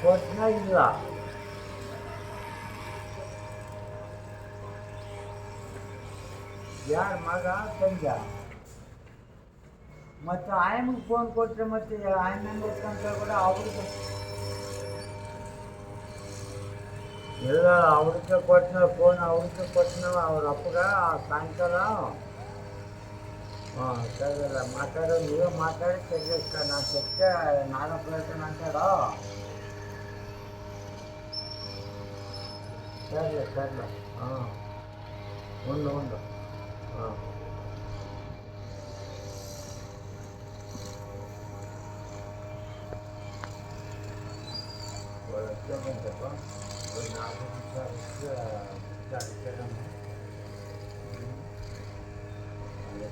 ಕೊಟ್ಟನ ಇಲ್ಲ. ಯಾರ ಮಗ ತಂಜ ಮತ್ತು ಆಯಮ್ಮಗೆ ಫೋನ್ ಕೊಟ್ಟರೆ ಮತ್ತೆ ಆಯಮ್ಮ ಎತ್ಕೊಂತ ಕೂಡ ಅವ್ರಿಗೆ ಇಲ್ಲ, ಅವ್ರಿಗೆ ಕೊಟ್ಟನ ಫೋನ್, ಅವ್ರಿಗೆ ಕೊಟ್ಟನವ ಅವ್ರ ಅಪ್ಪಗ ಸಾಯಂಕಾಲ. ಹಾಂ ಸರಿಲ್ಲ, ಮಾತಾಡೋ ನೀವೇ ಮಾತಾಡಿ ತೆಗಿಯಕ್ಕ ನಾನು ಸತ್ಯ ನಾನು ಪ್ರಯತ್ನ ಅಂತಾಡೋ. ಸರಿ ಸರಿಲ್ಲ. ಹಾಂ ಉಂಡು ಹಾಂ ಒಳ್ಳೆ ಬಂತಪ್ಪ. ಒಂದು 4 ನಿಮಿಷ ವಿಚಾರಿಸ್ತೀರಮ್ಮ. ಅಲ್ಲೇ